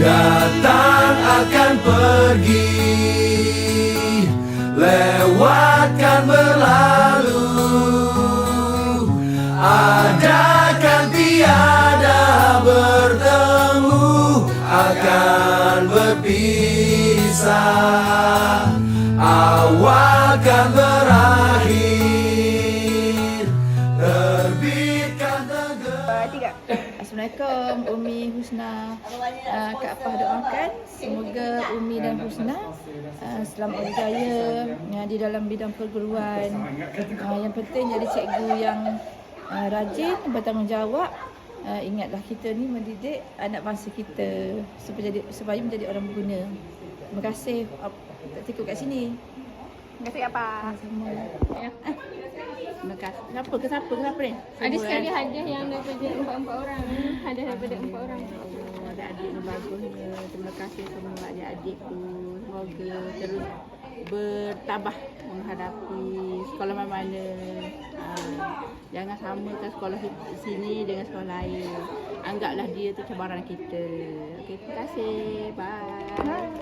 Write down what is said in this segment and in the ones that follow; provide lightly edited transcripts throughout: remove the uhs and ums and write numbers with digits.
Datang akan pergi, lewatkan berlalu, adakan tiada bertemu, akan berpisah, awal kan berakhir, terbitkan Tiga. Assalamualaikum, Umi Husna. Kak Afah doakan semoga Umi dan Husna selamat berjaya di dalam bidang perguruan. Yang penting jadi cikgu yang rajin, bertanggungjawab. Ingatlah kita ni mendidik anak bangsa kita supaya menjadi orang berguna. Terima kasih. Tak tikuk kat sini. Terima kasih apa? Sama. Ya. Terima kasih. Kenapa ni? Ada sekali hadiah yang daripada empat orang. Hadiah daripada empat orang. Adik-adik yang bagusnya. Terima kasih semua adik-adikku. Semoga terus bertabah menghadapi sekolah mana-mana. Jangan samakan sekolah sini dengan sekolah lain. Anggaplah dia tu cabaran kita. Okey, terima kasih. Bye.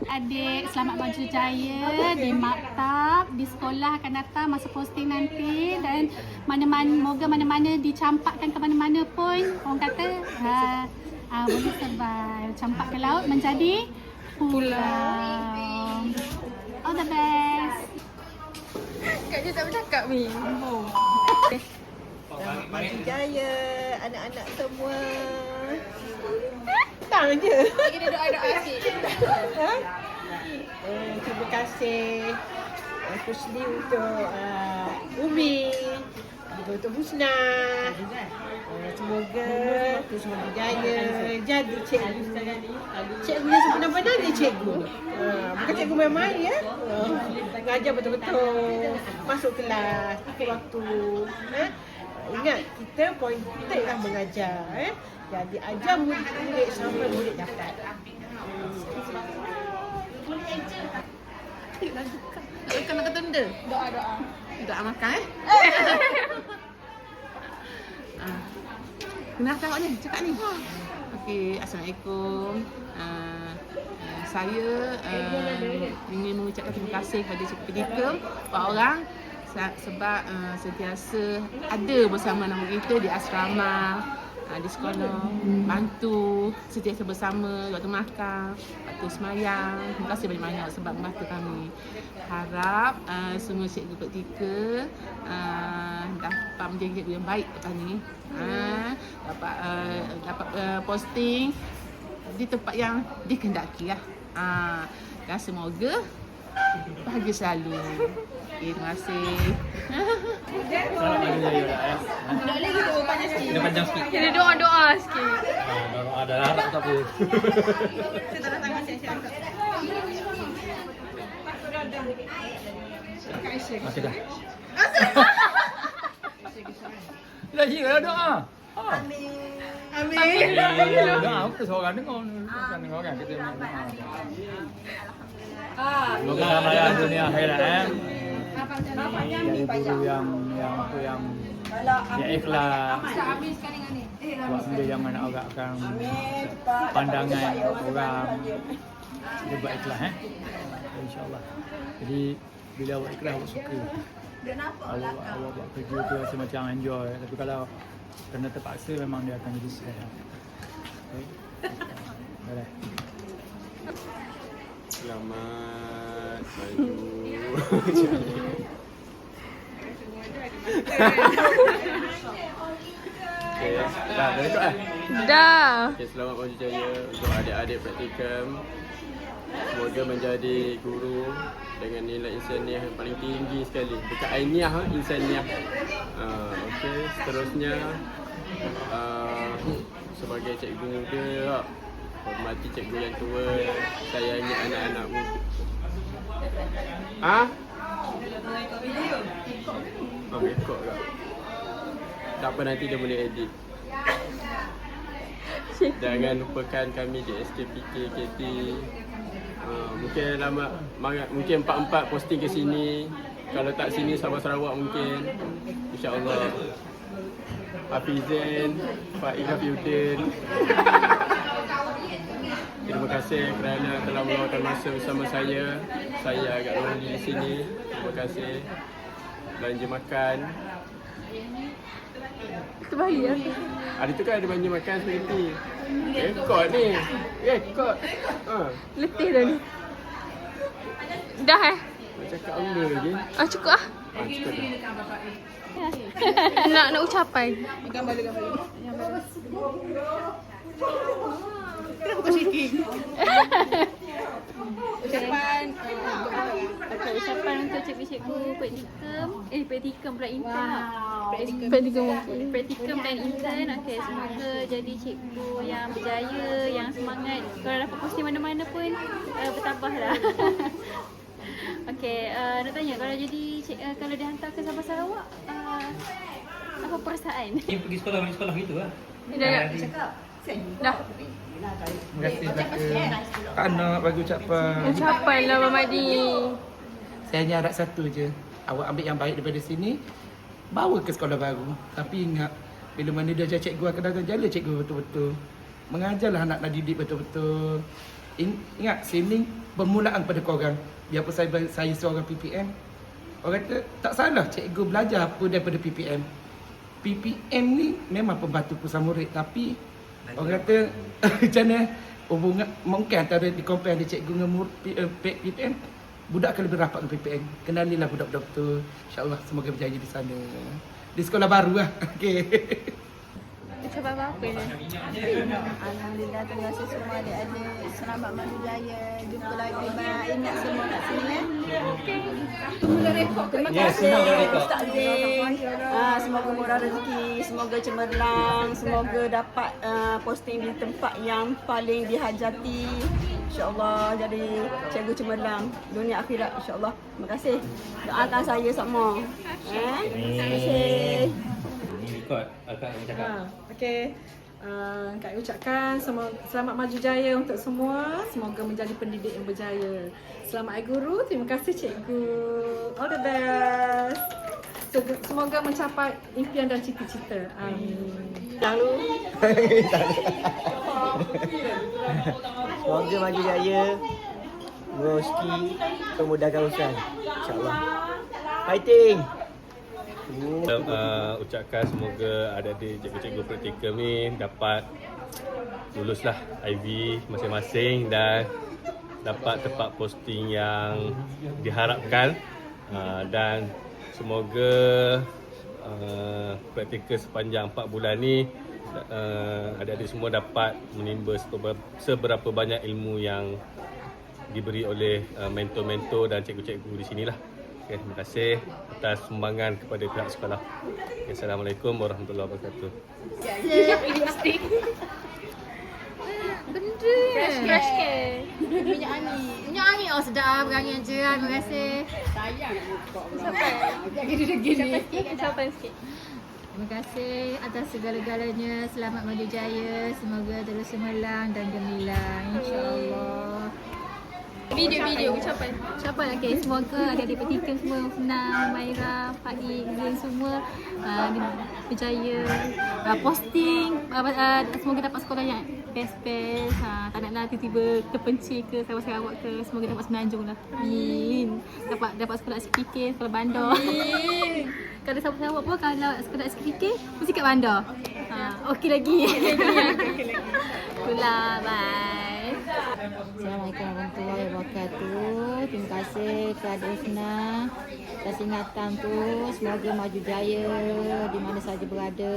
Adik selamat maju jaya di maktab, di sekolah akan datang masa posting nanti, dan moga mana-mana dicampakkan ke mana-mana pun orang kata boleh survive, campak ke laut menjadi pulau. All the best. Kak dia tak bercakap ni. Selamat maju jaya anak-anak semua. Tang je. Kita doa-doa sikit. Terima kasih especially untuk Umi, juga untuk Husna. Semoga terus berjaya jadi cikgu. Cikgu yang sebenar-benar dia cikgu. Bukan cikgu main-main ya. Mengajar betul-betul. Masuk kelas waktu. Ingat kita pointed lah mengajar. Jadi ajar murid sampai murid dapat. Nak kata benda? Doa-doa. Doa makan Kenapa awak ni? Cakap ni. Okey, Assalamualaikum. Saya ingin mengucapkan terima kasih kepada Cikgu Pedika, Pak Orang sebab sentiasa ada bersama nama kita di asrama, di sekolah, bantu, sentiasa bersama waktu makan, waktu semayang. Terima kasih banyak-banyak sebab membantu kami. Harap semua cikgu Pedika dapat menjadi cikgu yang baik lepas ni. Dapat posting di tempat yang dikehendaki lah. Dan semoga bahagia selalu. Okay, terima kasih. Selamat maju jaya dah ya. Doa lagi tu panjang sikit. Dia panjang sikit. Kita doa-doa sikit. Ada harap tak apa. Saya tak datang siap-siap. Masih dah. Lagi ada doa. Amin. Doa apa seorang dengar. Bukan dengar orang kita doa. Semoga ramalan dunia akhirat jadi guru yang ikhlas. Buat benda yang mana orang akan pandangan orang. Dia buat ikhlas InsyaAllah. Jadi bila awak ikhlas, awak suka. Awak buat kerja tu rasa macam enjoy. Tapi kalau kena terpaksa memang dia akan jadi stress. Okay. Boleh. Selamat maju. Okay, dah ikut lah. Dah. Okay, selamat maju jaya untuk adik-adik praktikum. Semoga menjadi guru dengan nilai insaniah yang paling tinggi sekali. Dekat ainiah, insaniah. Okay, seterusnya sebagai cikgu muda, hormati cikgu yang tua, sayangi anak-anak muda. Rekod tak? Tak apa, nanti dia boleh edit. Jangan lupakan kami di SKPK KT. Mungkin 4-4 posting ke sini. Kalau tak sini, Sabah Sarawak mungkin. InsyaAllah. Hafizin, Faik Hafiuddin. Terima kasih kerana telah meluangkan masa bersama saya. Saya agak lonely di sini. Terima kasih. Belanja makan. Terbaik ya. Hari tu kan ada belanja makan spaghetti. Rekod ni. Rekod. Letih dah ni. Dah Nak cakap benda lagi. cukup ah. Cukup dah. nak ucapan. Ucapan untuk cikgu-cikgu praktikum pula intern lah. Praktikum dan intern. Okey, semoga jadi cikgu yang berjaya, yang semangat. Kalau dapat posting mana-mana pun bertambahlah. Okey, nak tanya kalau jadi kalau dihantar ke Sabah Sarawak, apa perasaan? Dia pergi sekolah gitu lah. Dah. Terima kasih Kak Anak bagi ucapan. Ucapan lah Abang Madi. Saya hanya harap satu je. Awak ambil yang baik daripada sini, bawa ke sekolah baru. Tapi ingat, bila mana dia ajar cikgu akan datang jalan cikgu betul-betul. Mengajarlah anak-anak didik betul-betul. Ingat, sini permulaan pada korang. Biarpun saya seorang PPM, orang kata tak salah cikgu belajar apa daripada PPM. PPM ni memang pembantu pusat murid, tapi orang kata macam mana hubungan mungkin antara di compare ada cikgu dengan PPM, budak akan lebih rapat dengan PPM. Kenalilah budak-budak betul. InsyaAllah semoga berjaya di sana. Di sekolah baru lah. Okey. Ucapan apa ni? Alhamdulillah, terima kasih semua adik-adik. Selamat maju jaya. Jumpa lagi. Ingat semua kat sini. Terima kasih Ustaz Zain. Semoga murah rezeki, semoga cemerlang, semoga dapat posting di tempat yang paling dihajati. InsyaAllah jadi cikgu cemerlang dunia akhirat, insyaAllah. Terima kasih. Doakan saya semua. Terima kasih. Rekod Kak cakap. Okey. Kak ucapkan selamat maju jaya untuk semua. Semoga menjadi pendidik yang berjaya. Selamat Hari Guru. Terima kasih cikgu. All the best. Semoga mencapai impian dan cita-cita. Amin. Lalu. Semoga maju jaya, rezeki, memudahkan urusan. InsyaAllah. Fighting! Ucapkan semoga adik-adik cikgu-cikgu praktikum ni dapat luluslah IV masing-masing dan dapat tempat posting yang diharapkan, dan semoga praktikum sepanjang 4 bulan ni adik-adik semua dapat menimba seberapa banyak ilmu yang diberi oleh mentor-mentor dan cikgu-cikgu di sinilah. Okay, terima kasih atas sumbangan kepada pihak sekolah. Okay, Assalamualaikum warahmatullahi wabarakatuh. Lipstick. Benda. Fresh ke? Minyak angin. Minyak angin. Oh sedap. Berangin je. Terima kasih. Sayang. Ucapan sikit. Terima kasih atas segala-galanya. Selamat maju jaya. Semoga terus cemerlang dan gemilang. InsyaAllah. Video ucapan. Okey, semoga adik-adik petikum semua, Husna, Maira, Faik, Zain semua berjaya posting, semoga dapat sekolah yang best-best. Tak naklah tiba-tiba terpencil ke Sabah Sarawak ke, semoga dapat Semenanjung lah. Amin. Dapat sekolah SPK, sekolah bandar. Amin. Kalau Sabah Sarawak pun kalau sekolah SPK mesti kat bandar. Okey lagi. Itulah, bye. Assalamualaikum warahmatullahi wabarakatuh. Terima kasih kepada Husna atas ingatan tu. Semoga maju jaya di mana saja berada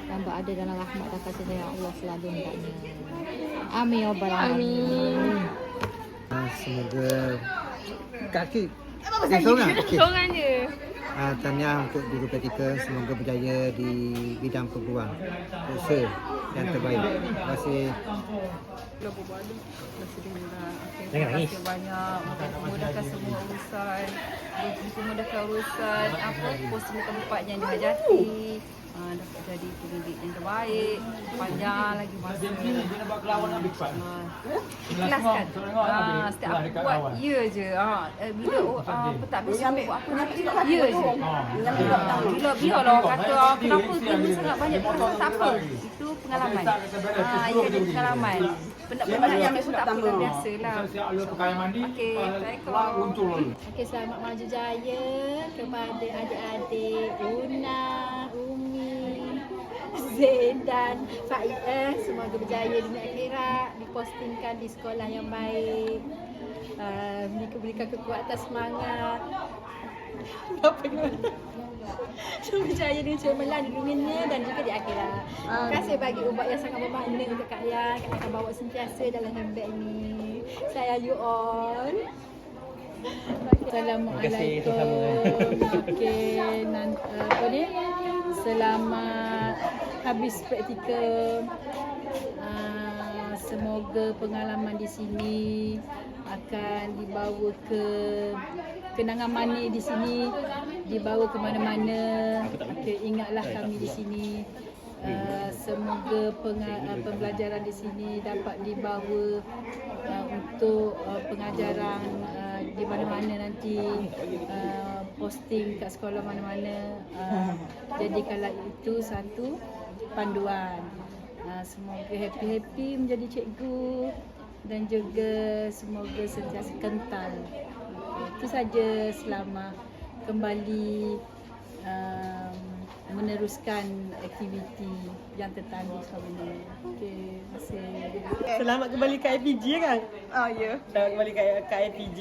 dan berada dalam rahmat dan kasih sayang Allah selalu hendaknya. Amin ya rabbal alamin. Semoga kaki Seorang je. tahniah untuk guru praktikal, semoga berjaya di bidang perguruan. Usaha yang terbaik. Terima kasih. Terima kasih banyak. Memudahkan semua urusan. Memudahkan urusan posting tempat yang dihajati. dapat jadi pendidik yang terbaik, panjang lagi masa. Ikhlaskan. Setiap aku buat ya je. Bila tak bisa buat apa nanti ya je. Bila orang kata kenapa ilmu sangat banyak pun tak apa. Itu pengalaman. Ia jadi pengalaman. Benda-benda yang pun tak apa, biasalah. Okey, Assalamualaikum. Okey, selamat maju jaya kepada adik-adik Una, Umi, Zain dan Faidah. Semoga berjaya di akhirat, dipostingkan di sekolah yang baik. Diberikan kekuatan semangat. Apa berjaya dengan cemerlang di dunia dan juga di akhirat. Terima kasih bagi ubat yang sangat bermakna untuk Kak Yan. Kak akan bawa sentiasa dalam handbag ini. Saya you all. Assalamualaikum. Okey, apa ni? Selamat habis praktikal. Semoga pengalaman di sini akan dibawa ke kenangan manis di sini, dibawa ke mana-mana. Ingatlah kami di sini. Semoga pembelajaran di sini dapat dibawa untuk pengajaran di mana-mana nanti, posting kat sekolah mana-mana. Jadikanlah itu satu panduan. Semoga happy-happy menjadi cikgu dan juga semoga sentiasa kental. Itu saja, selamat kembali meneruskan aktiviti yang tertanding selama ini. Okey, terima kasih. Selamat kembali ke IPG kan? Oh ya. Selamat kembali ke IPG.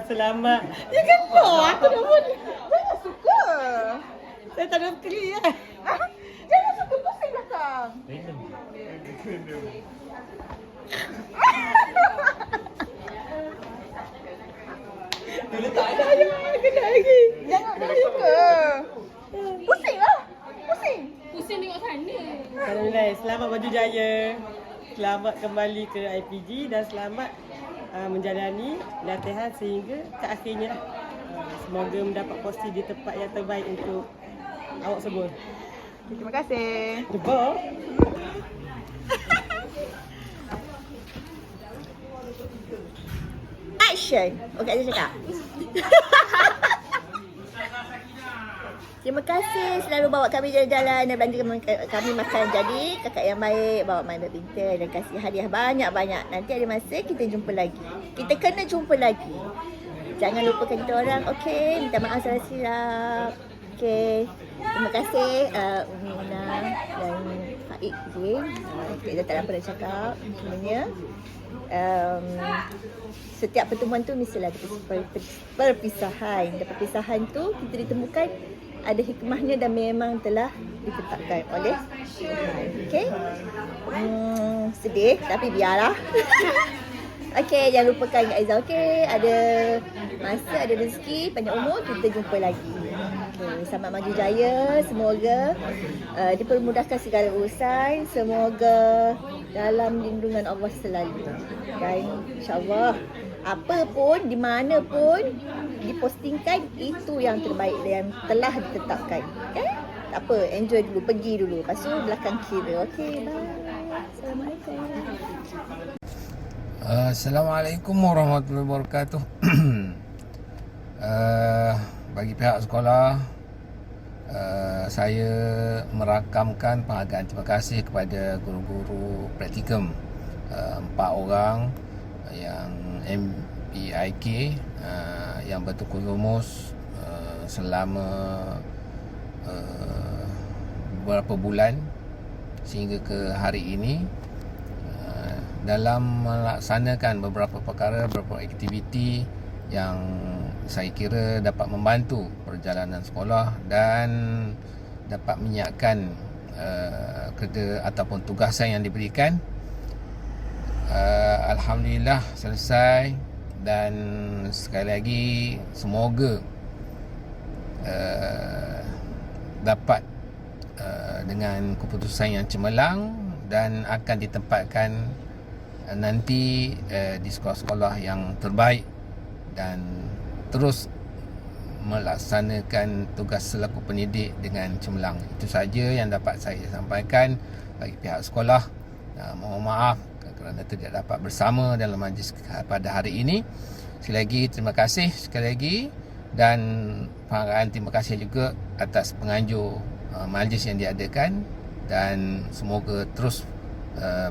Selamat. Ya kan aku dah pun. Jangan suka. Saya tak ada clear. Jangan suka pusing belakang. Dulu tak ada. Kena lagi. Jangan suka. Pusing lah. Pusing. Pusing tengok sana. Alhamdulillah, selamat maju jaya. Selamat kembali ke IPG dan selamat menjalani latihan sehingga ke akhirnya lah. Semoga mendapat posisi di tempat yang terbaik untuk awak semua. Terima kasih. Jumpa. Action. Okey, saya cakap. Terima kasih selalu bawa kami jalan-jalan dan belanja kami makan. Jadi kakak yang baik, bawa main badminton dan kasih hadiah banyak-banyak. Nanti ada masa kita jumpa lagi. Kita kena jumpa lagi. Jangan lupakan kita orang. Okey, minta maaf salah silap. Okey. Terima kasih Umi Una dan Faik Zain. Kita tak dapat nak cakap sebenarnya. Setiap pertemuan tu mestilah ada perpisahan. Dan perpisahan tu kita ditemukan ada hikmahnya dan memang telah ditetapkan oleh okey. Sedih tapi biarlah. Okey, jangan lupakan Aizah. Okey, ada masa, ada rezeki, panjang umur, kita jumpa lagi. Okey, selamat maju jaya. Semoga dipermudahkan segala urusan. Semoga dalam lindungan Allah selalu. Dan insya-Allah apa pun, di mana pun dipostingkan, itu yang terbaik yang telah ditetapkan. Okey? Tak apa, enjoy dulu, pergi dulu. Lepas tu belakang kira. Okey, bye. Assalamualaikum. Assalamualaikum warahmatullahi wabarakatuh. Bagi pihak sekolah, saya merakamkan penghargaan terima kasih kepada guru-guru praktikum 4 orang yang MPIK yang bertukar rumus selama beberapa bulan sehingga ke hari ini dalam melaksanakan beberapa perkara, beberapa aktiviti yang saya kira dapat membantu perjalanan sekolah dan dapat menyiapkan kerja ataupun tugasan yang diberikan. Alhamdulillah selesai dan sekali lagi semoga dapat dengan keputusan yang cemerlang dan akan ditempatkan nanti di sekolah-sekolah yang terbaik dan terus melaksanakan tugas selaku pendidik dengan cemerlang. Itu saja yang dapat saya sampaikan bagi pihak sekolah. Mohon maaf kerana tidak dapat bersama dalam majlis pada hari ini. Sekali lagi terima kasih sekali lagi, dan penghargaan terima kasih juga atas penganjur majlis yang diadakan, dan semoga terus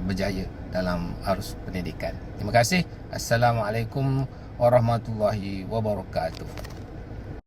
berjaya dalam arus pendidikan. Terima kasih. Assalamualaikum warahmatullahi wabarakatuh.